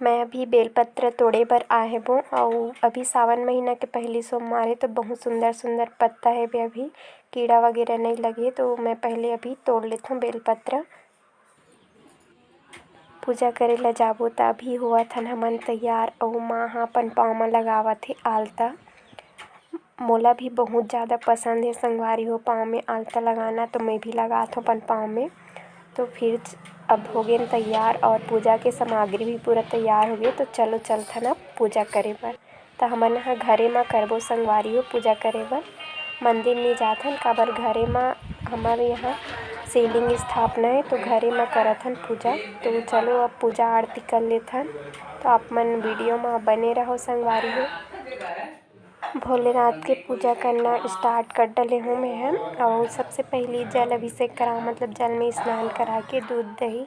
मैं अभी बेलपत्र तोड़े बर आए हूँ और अभी सावन महीना के पहली सोमवार है तो बहुत सुंदर सुंदर पत्ता है भी अभी कीड़ा वगैरह नहीं लगे तो मैं पहले अभी तोड़ लेती हूँ बेलपत्र। पूजा करे ला जाबो त अभी हुआ था हमन तैयार और माँ ह अपन पाँव में लगावत हे आलता। मोला भी बहुत ज़्यादा पसंद है संगवारी हो पाँव में आलता लगाना तो मैं भी लगात हूँ अपन पाँव में। तो फिर अब हो गए तैयार और पूजा के सामग्री भी पूरा तैयार हो गए तो चलो चलथन अब पूजा करे बर। तो हमन ह घरे में करबो संगवारी हो पूजा करे बर, मंदिर नहीं जाथन काबर घरे में हमारे यहाँ शिवलिंग स्थापना है तो घरे में करथन पूजा। तो चलो अब पूजा आरती कर लेथन तो आप मन वीडियो में बने रहो संगवारी हो। भोलेनाथ के पूजा करना स्टार्ट कर डले हूँ मैं हम और सबसे पहले जल अभिषेक करा मतलब जल में स्नान करा के दूध दही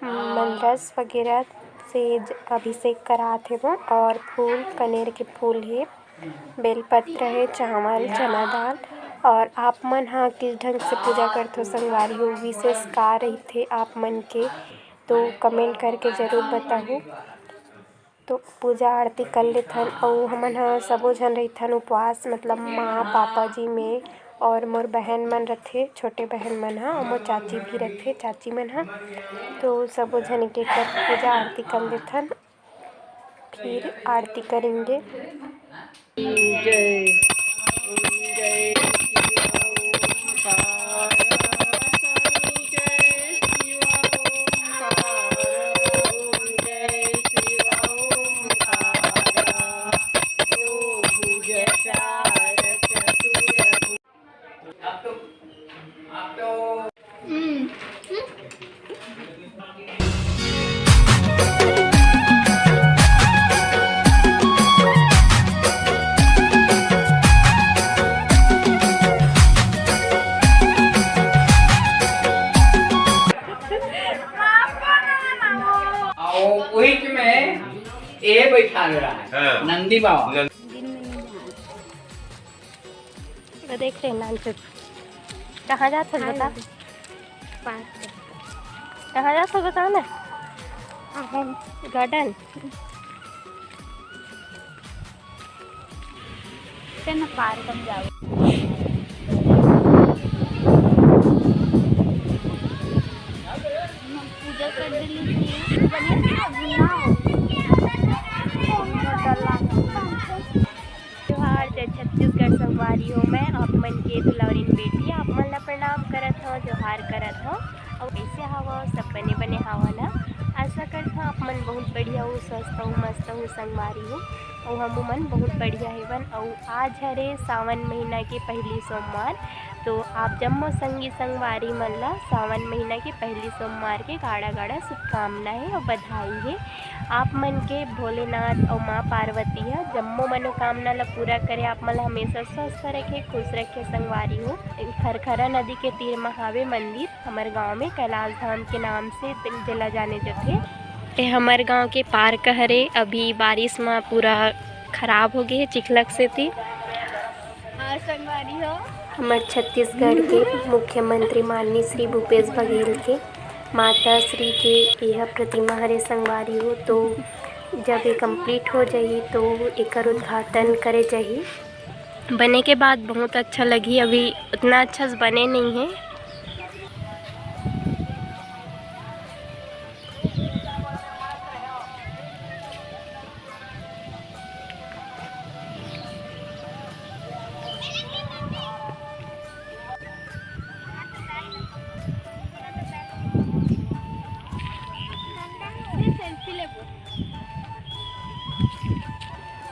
मंदरस वगैरह से अभिषेक कराते हूँ। और फूल कनेर के फूल है, बेलपत्र है, चावल चना दाल। और आप मन हाँ किस ढंग से पूजा करते हो संगवारी हो विशेष का रही थे आप मन के तो कमेंट करके ज़रूर बताओ। तो पूजा आरती कर लेथन और हमन ह सबो झन रहिथन उपवास मतलब माँ पापा जी में और मोर बहन मन रथे छोटे बहन मन ह और मोर चाची भी रथे चाची मन ह। तो सबो झन एक कर पूजा आरती कर लेथन फिर आरती करेंगे। जय जय में ये बैठा रहा है नंदी बाबा तो देख रहे नान से कहाँ जाते हो बता कहाँ जाते हो बताओ ना गार्डन पार्क में जाओ पूजा कर त्योहार जय छत्तीसगढ़ संगवारी हो मैं आप मन के दुलारिन बेटी आप मन ला प्रणाम करत हो जोहार करत हो और कैसे हवा सब बने बने हवा ना आशा करत हो आप मन बहुत बढ़िया हो स्वस्थ हो मस्त हो संगवारी हो और हम मन बहुत बढ़िया हेवन। और आज हरे सावन महीना के पहली सोमवार तो आप जम्मो संगी संगवारी मन ला सावन महीना के पहली सोमवार के गाड़ा गाड़ा शुभकामनाएं और बधाई है। आप मन के भोलेनाथ और माँ पार्वती है जम्मो मनोकामना ला पूरा करे आप मन हमेशा स्वस्थ रखे खुश रखे संगवारी हो। खरखरा नदी के तीर में हावे मंदिर हमारे गांव में कैलाश धाम के नाम से दिला जाने जाते। ये हमारे गांव के पार्क हरे अभी बारिश में पूरा खराब हो गए चिखलक से थी। संगवारी हो हमारे छत्तीसगढ़ के मुख्यमंत्री माननीय श्री भूपेश बघेल के माता श्री के यह प्रतिमा हरे संगवारी हो। तो जब ये कंप्लीट हो जाए तो एकर उद्घाटन करे जाही। बने के बाद बहुत अच्छा लगी अभी उतना अच्छा से बने नहीं है।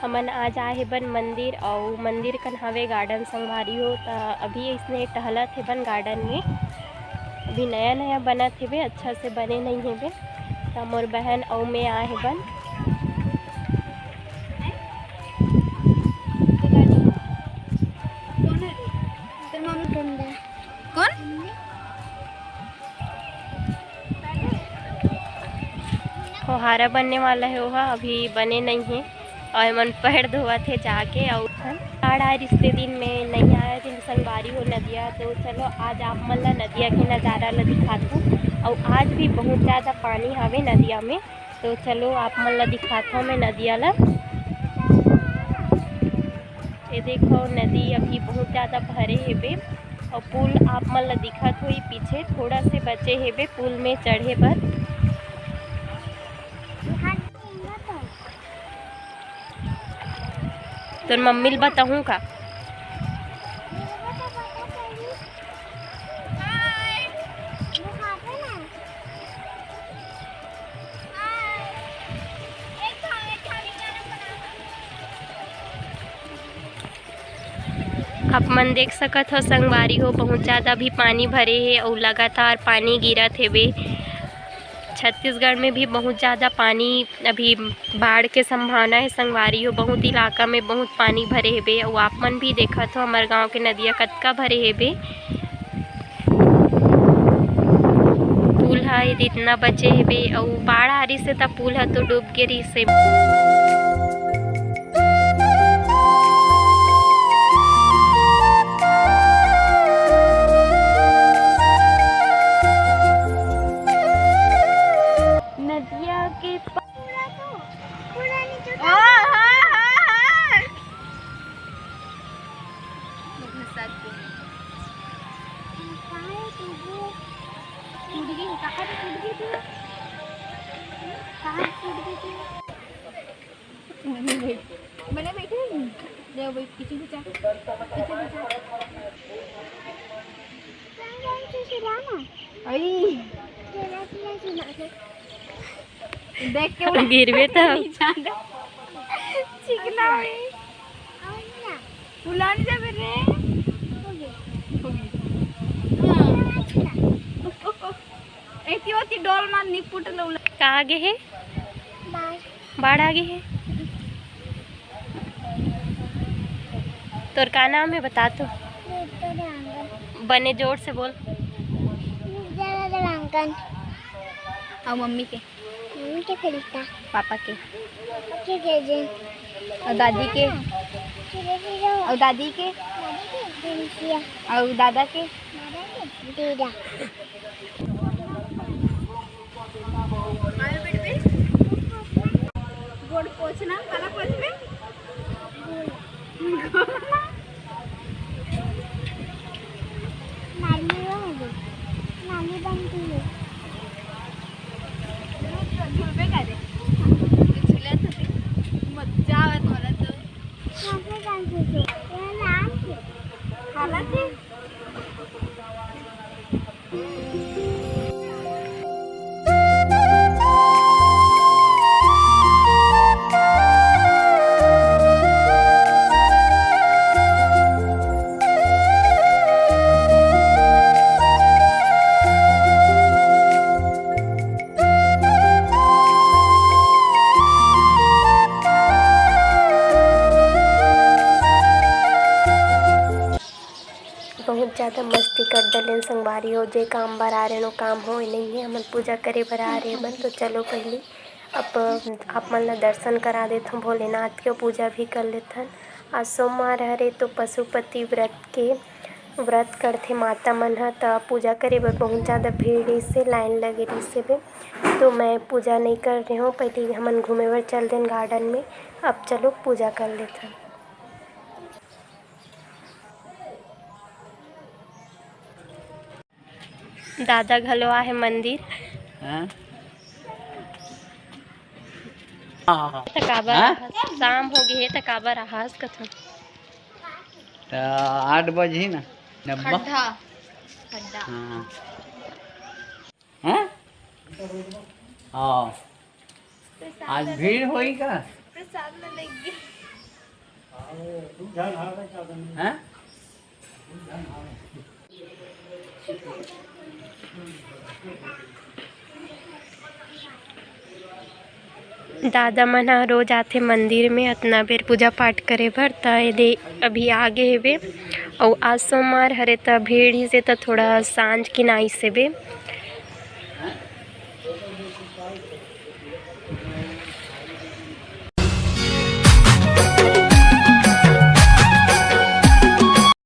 हमन आज आए हे बन मंदिर और मंदिर कन हवे गार्डन संगवारी हो ता अभी इसने टहलत हे बन गार्डन में अभी नया नया बनत हेबे अच्छा से बने नहीं हेबे ता मोर बहन और मैं आए हे बन। फुहारा बनने वाला है वह अभी बने नहीं है और मन पैर धोआ थे जाके और बाढ़ आए रिश्ते दिन में नहीं आया थे संगवारी हो नदिया। तो चलो आज आप मन ला नदिया के नज़ारा ला दिखात हूँ और आज भी बहुत ज़्यादा पानी हवे नदिया में तो चलो आप मन ला दिखाता हूँ मैं नदिया ला। ये देखो नदी अभी बहुत ज़्यादा भरे हेबे और पुल आप मन ला दिखत हुई पीछे थोड़ा से बचे हेबे पुल में चढ़े बर। तो मम्मी बताऊँ का आप मन देख सकत हो संगवारी हो बहुत ज़्यादा भी पानी भरे है और लगातार पानी गिरत हेबे। छत्तीसगढ़ में भी बहुत ज़्यादा पानी अभी बाढ़ के संभावना है संगवारी हो। बहुत इलाका में बहुत पानी भरे हेबे और आप मन भी देखत हो हमारे गांव के नदिया कतका भरे हेबे। पुल है इतना बचे हेबे और बाढ़ आ रही से तब पुल है तो डूब गे रही से। नदिया के मैंने बैठे देव भाई पीछे पीछे देख के गिरवे तो चिकना पुलानी जा रे एती होती डोल मान नी पुटल कहाँ आगे है बाढ़ आगे है। तोर का नाम है बता तो बने जोर से बोल। और मम्मी के पापा के और दादी के और दादी के और दादा के गोड़ पोछना काला पोछ में नाली बनती है झुलबे का रे झुलत होते मजा आवत मला तो काफी डांस होते ये नाम खाला थे बहुत ज़्यादा मस्ती कर डलेन संगवारी हो। जे काम बर आ रहे नो काम हो नहीं है हमन पूजा करे बर आ रहे बन। तो चलो पहले अब आप मन ला दर्शन करा देता हूँ भोलेनाथ के पूजा भी कर लेथन। आज सोमवार हरे तो पशुपति व्रत करथे माता मन ह त पूजा करे बर बहुत ज़्यादा भीड़ से लाइन लगे रही से बे। तो मैं पूजा नहीं कर रही हूँ पहले हमन घूमे बर चल देन गार्डन में। अब चलो पूजा कर लेथन। दादा घलो आहे मंदिर शाम हो गई है तो काबर आहास कथन 8 बजे ना खड्डा खड्डा हाँ हाँ आज भीड़ होई का प्रसाद में लगी हाँ दादा मन ह रोज आथे मंदिर में अतना बेर पूजा पाठ करे बर। त दे अभी आगे हेबे और आज सोमवार हरे त भीड़ ही से त थोड़ा सांझ की नाई से बे।